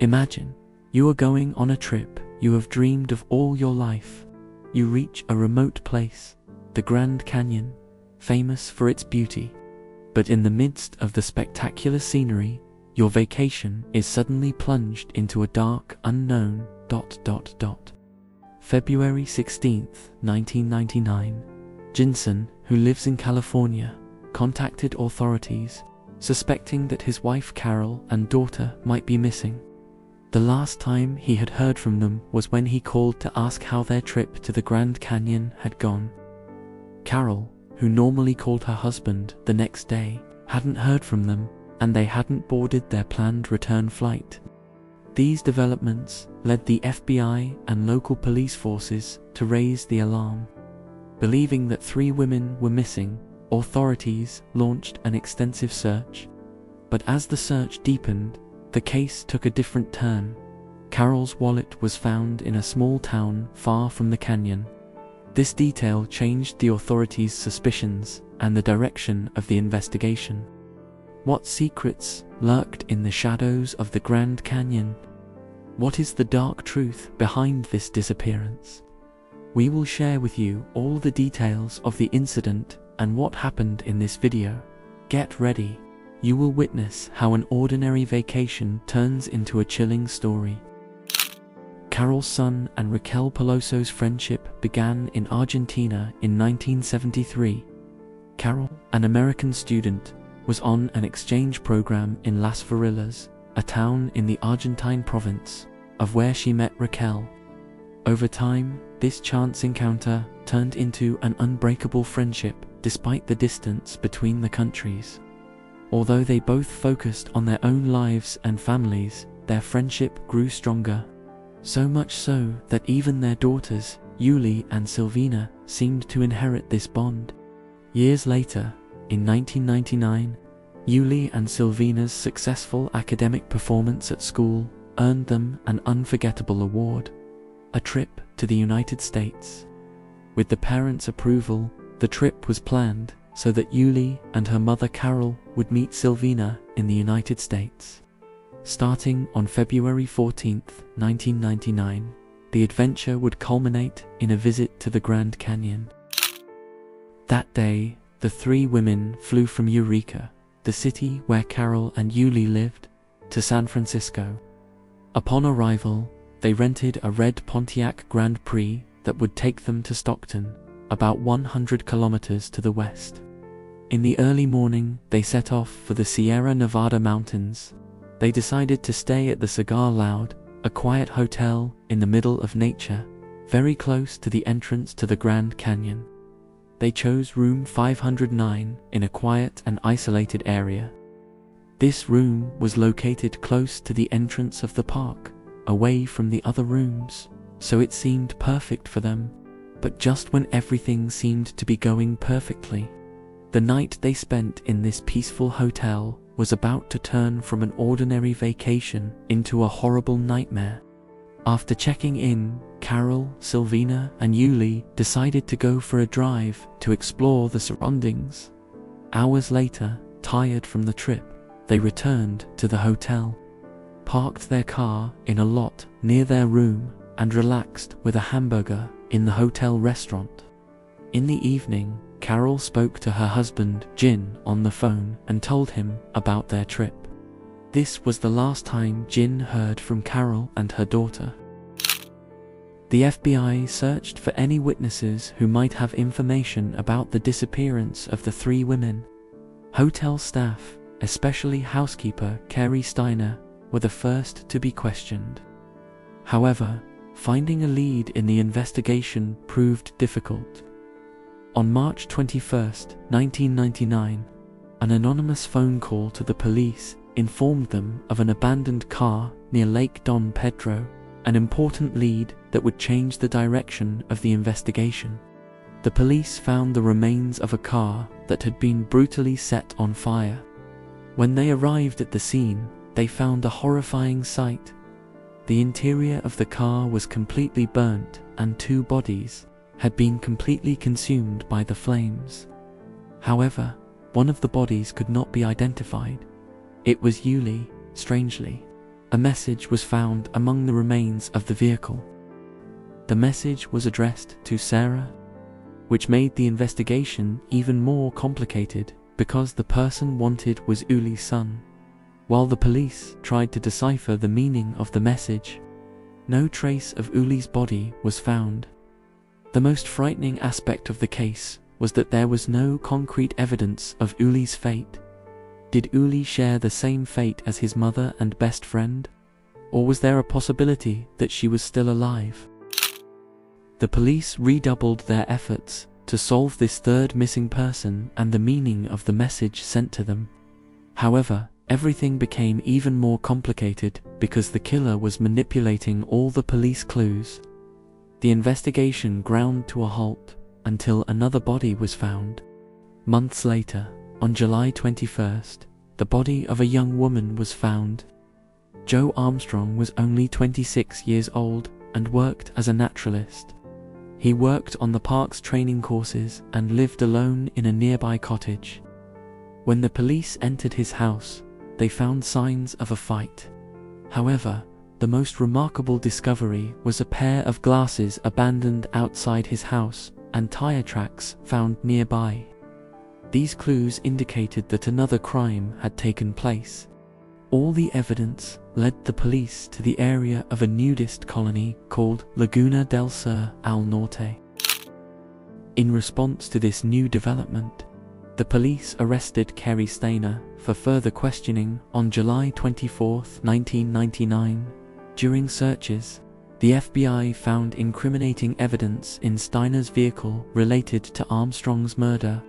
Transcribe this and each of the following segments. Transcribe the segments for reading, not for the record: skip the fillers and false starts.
Imagine, you are going on a trip you have dreamed of all your life. You reach a remote place, the Grand Canyon, famous for its beauty. But in the midst of the spectacular scenery, your vacation is suddenly plunged into a dark, unknown ... February 16th, 1999. Jinsun, who lives in California, contacted authorities, suspecting that his wife Carol and daughter might be missing. The last time he had heard from them was when he called to ask how their trip to the Grand Canyon had gone. Carol, who normally called her husband the next day, hadn't heard from them, and they hadn't boarded their planned return flight. These developments led the FBI and local police forces to raise the alarm. Believing that 3 women were missing, authorities launched an extensive search. But as the search deepened, the case took a different turn. Carol's wallet was found in a small town far from the canyon. This detail changed the authorities' suspicions and the direction of the investigation. What secrets lurked in the shadows of the Grand Canyon? What is the dark truth behind this disappearance? We will share with you all the details of the incident and what happened in this video. Get ready. You will witness how an ordinary vacation turns into a chilling story. Carol's son and Raquel Peloso's friendship began in Argentina in 1973. Carol, an American student, was on an exchange program in Las Varillas, a town in the Argentine province, of where she met Raquel. Over time, this chance encounter turned into an unbreakable friendship despite the distance between the countries. Although they both focused on their own lives and families, their friendship grew stronger. So much so that even their daughters, Yuli and Silvina, seemed to inherit this bond. Years later, in 1999, Yuli and Silvina's successful academic performance at school earned them an unforgettable award, a trip to the United States. With the parents' approval, the trip was planned so that Yuli and her mother Carol would meet Silvina in the United States. Starting on February 14th, 1999, the adventure would culminate in a visit to the Grand Canyon. That day, the 3 women flew from Eureka, the city where Carol and Yuli lived, to San Francisco. Upon arrival, they rented a red Pontiac Grand Prix that would take them to Stockton, about 100 kilometers to the west. In the early morning, they set off for the Sierra Nevada mountains. They decided to stay at the Cigar Loud, a quiet hotel in the middle of nature, very close to the entrance to the Grand Canyon. They chose room 509 in a quiet and isolated area. This room was located close to the entrance of the park, away from the other rooms, so it seemed perfect for them. But just when everything seemed to be going perfectly, the night they spent in this peaceful hotel was about to turn from an ordinary vacation into a horrible nightmare. After checking in, Carol, Silvina, and Yuli decided to go for a drive to explore the surroundings. Hours later, tired from the trip, they returned to the hotel, parked their car in a lot near their room, and relaxed with a hamburger in the hotel restaurant. In the evening, Carol spoke to her husband, Jin, on the phone and told him about their trip. This was the last time Jin heard from Carol and her daughter. The FBI searched for any witnesses who might have information about the disappearance of the 3 women. Hotel staff, especially housekeeper Cary Stayner, were the first to be questioned. However, finding a lead in the investigation proved difficult. On March 21, 1999, an anonymous phone call to the police informed them of an abandoned car near Lake Don Pedro, an important lead that would change the direction of the investigation. The police found the remains of a car that had been brutally set on fire. When they arrived at the scene, they found a horrifying sight. The interior of the car was completely burnt, and 2 bodies had been completely consumed by the flames. However, one of the bodies could not be identified. It was Yuli, strangely. a message was found among the remains of the vehicle. The message was addressed to Sarah, which made the investigation even more complicated because the person wanted was Uli's son. While the police tried to decipher the meaning of the message, no trace of Uli's body was found. The most frightening aspect of the case was that there was no concrete evidence of Uli's fate. Did Uli share the same fate as his mother and best friend? Or was there a possibility that she was still alive? The police redoubled their efforts to solve this third missing person and the meaning of the message sent to them. However, everything became even more complicated because the killer was manipulating all the police clues. The investigation ground to a halt until another body was found. Months later, on July 21st, the body of a young woman was found. Joe Armstrong was only 26 years old and worked as a naturalist. He worked on the park's training courses and lived alone in a nearby cottage. When the police entered his house, they found signs of a fight. However, the most remarkable discovery was a pair of glasses abandoned outside his house and tire tracks found nearby. These clues indicated that another crime had taken place. All the evidence led the police to the area of a nudist colony called Laguna del Sur al Norte. In response to this new development, the police arrested Cary Stayner for further questioning on July 24, 1999. During searches, the FBI found incriminating evidence in Stayner's vehicle related to Armstrong's murder.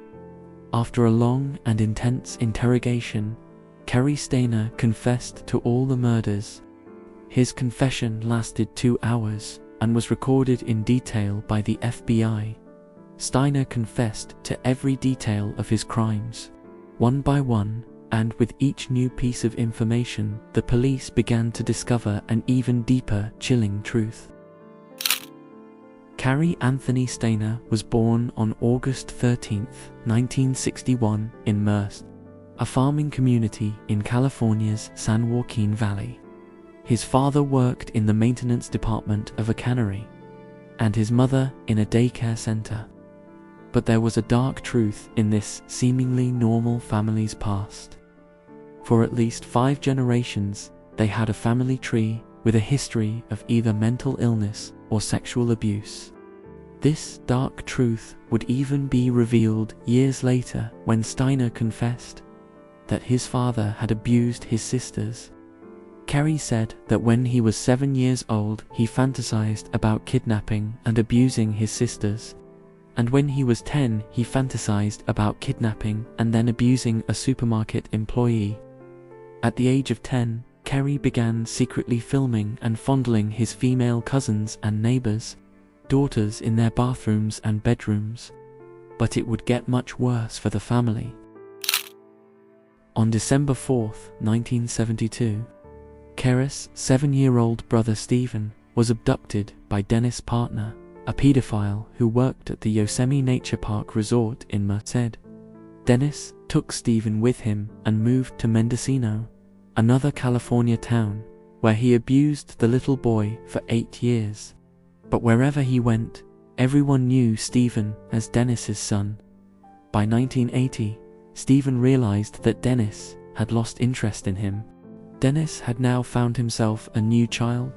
After a long and intense interrogation, Cary Stayner confessed to all the murders. His confession lasted 2 hours and was recorded in detail by the FBI. Stayner confessed to every detail of his crimes, one by one, and with each new piece of information, the police began to discover an even deeper, chilling truth. Cary Anthony Stayner was born on August 13, 1961, in Merced, a farming community in California's San Joaquin Valley. His father worked in the maintenance department of a cannery, and his mother in a daycare center. But there was a dark truth in this seemingly normal family's past. For at least 5 generations, they had a family tree with a history of either mental illness or sexual abuse. This dark truth would even be revealed years later when Stayner confessed that his father had abused his sisters. Cary said that when he was 7 years old, he fantasized about kidnapping and abusing his sisters, and when he was 10, he fantasized about kidnapping and then abusing a supermarket employee. At the age of 10, Cary began secretly filming and fondling his female cousins and neighbors' daughters in their bathrooms and bedrooms. But it would get much worse for the family. On December 4, 1972, Cary's 7-year-old brother Steven was abducted by Dennis Partner, a pedophile who worked at the Yosemite Nature Park resort in Merced. Dennis took Steven with him and moved to Mendocino, another California town, where he abused the little boy for 8 years. But wherever he went, everyone knew Steven as Dennis's son. By 1980, Steven realized that Dennis had lost interest in him. Dennis had now found himself a new child.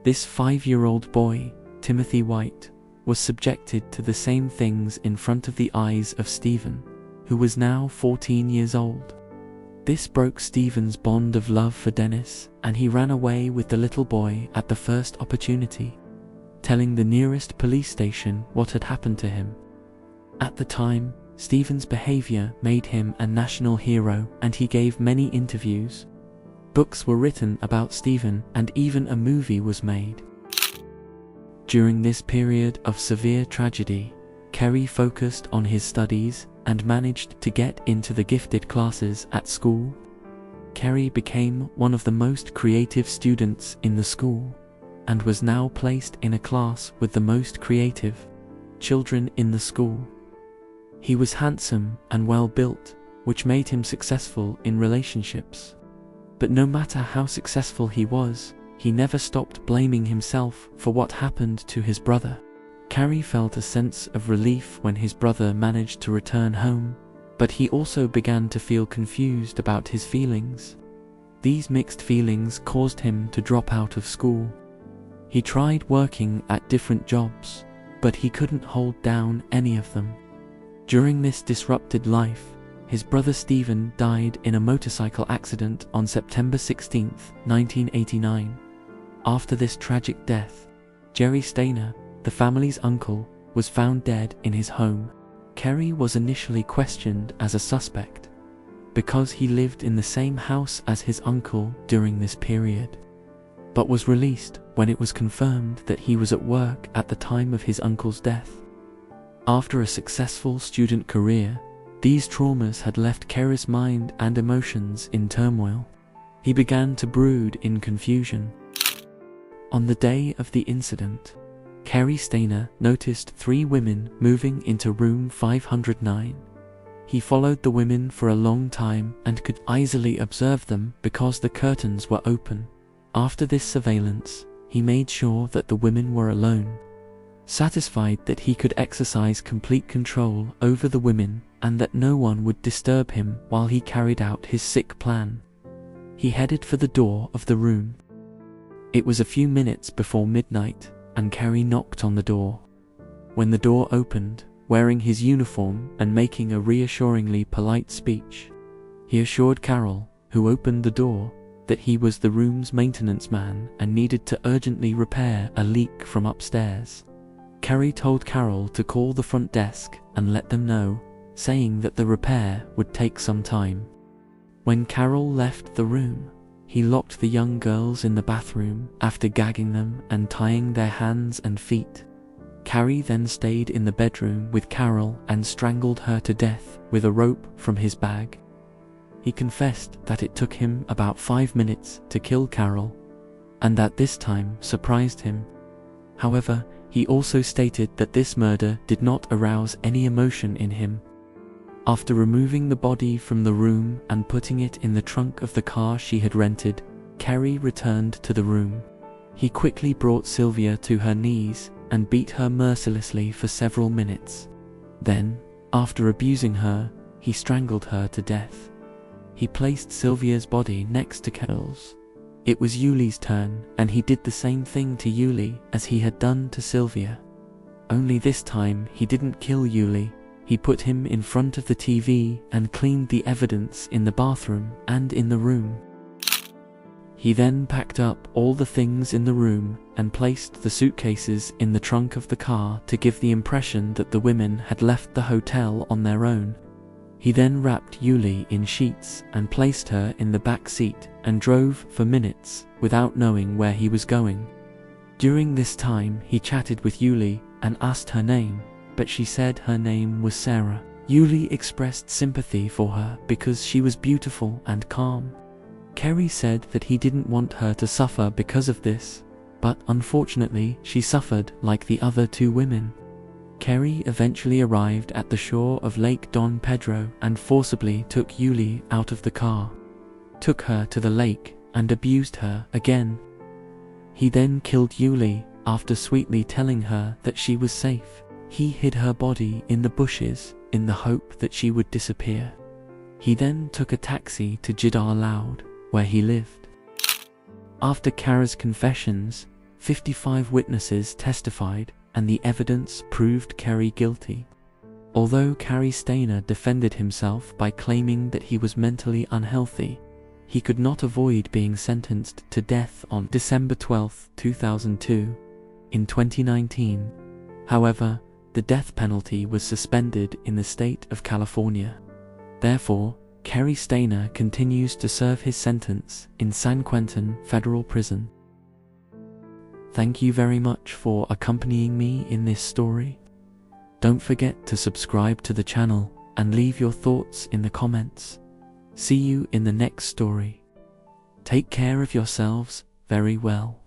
This 5-year-old boy, Timothy White, was subjected to the same things in front of the eyes of Steven, who was now 14 years old. This broke Steven's bond of love for Dennis, and he ran away with the little boy at the first opportunity, telling the nearest police station what had happened to him. At the time, Steven's behavior made him a national hero, and he gave many interviews. Books were written about Steven, and even a movie was made. During this period of severe tragedy, Cary focused on his studies and managed to get into the gifted classes at school. Cary became one of the most creative students in the school, and was now placed in a class with the most creative children in the school. He was handsome and well built, which made him successful in relationships. But no matter how successful he was, he never stopped blaming himself for what happened to his brother. Cary felt a sense of relief when his brother managed to return home, but he also began to feel confused about his feelings. These mixed feelings caused him to drop out of school. He tried working at different jobs, but he couldn't hold down any of them. During this disrupted life, his brother Steven died in a motorcycle accident on September 16, 1989. After this tragic death, Cary Stayner, the family's uncle, was found dead in his home. Cary was initially questioned as a suspect because he lived in the same house as his uncle during this period, but was released when it was confirmed that he was at work at the time of his uncle's death. After a successful student career, these traumas had left Cary's mind and emotions in turmoil. He began to brood in confusion. On the day of the incident, Cary Stayner noticed 3 women moving into room 509. He followed the women for a long time and could easily observe them because the curtains were open. After this surveillance, he made sure that the women were alone. Satisfied that he could exercise complete control over the women and that no one would disturb him while he carried out his sick plan, he headed for the door of the room. It was a few minutes before midnight, and Cary knocked on the door. When the door opened, wearing his uniform and making a reassuringly polite speech, he assured Carol, who opened the door, that he was the room's maintenance man and needed to urgently repair a leak from upstairs. Cary told Carol to call the front desk and let them know, saying that the repair would take some time. When Carol left the room, he locked the young girls in the bathroom after gagging them and tying their hands and feet. Cary then stayed in the bedroom with Carol and strangled her to death with a rope from his bag. He confessed that it took him about 5 minutes to kill Carol, and that this time surprised him. However, he also stated that this murder did not arouse any emotion in him. After removing the body from the room and putting it in the trunk of the car she had rented, Cary returned to the room. He quickly brought Sylvia to her knees and beat her mercilessly for several minutes. Then, after abusing her, he strangled her to death. He placed Sylvia's body next to Carol's. It was Yuli's turn, and he did the same thing to Yuli as he had done to Sylvia. Only this time he didn't kill Yuli. He put him in front of the TV and cleaned the evidence in the bathroom and in the room. He then packed up all the things in the room and placed the suitcases in the trunk of the car to give the impression that the women had left the hotel on their own. He then wrapped Yuli in sheets and placed her in the back seat and drove for minutes without knowing where he was going. During this time, he chatted with Yuli and asked her name, but she said her name was Sarah. Yuli expressed sympathy for her because she was beautiful and calm. Cary said that he didn't want her to suffer because of this, but unfortunately she suffered like the other 2 women. Cary eventually arrived at the shore of Lake Don Pedro and forcibly took Yuli out of the car, took her to the lake and abused her again. He then killed Yuli after sweetly telling her that she was safe. He hid her body in the bushes in the hope that she would disappear. He then took a taxi to Jidar Loud, where he lived. After Cary's confessions, 55 witnesses testified, and the evidence proved Cary guilty. Although Cary Stayner defended himself by claiming that he was mentally unhealthy, he could not avoid being sentenced to death on December 12, 2002. In 2019, however, the death penalty was suspended in the state of California. Therefore, Cary Stayner continues to serve his sentence in San Quentin Federal Prison. Thank you very much for accompanying me in this story. Don't forget to subscribe to the channel and leave your thoughts in the comments. See you in the next story. Take care of yourselves very well.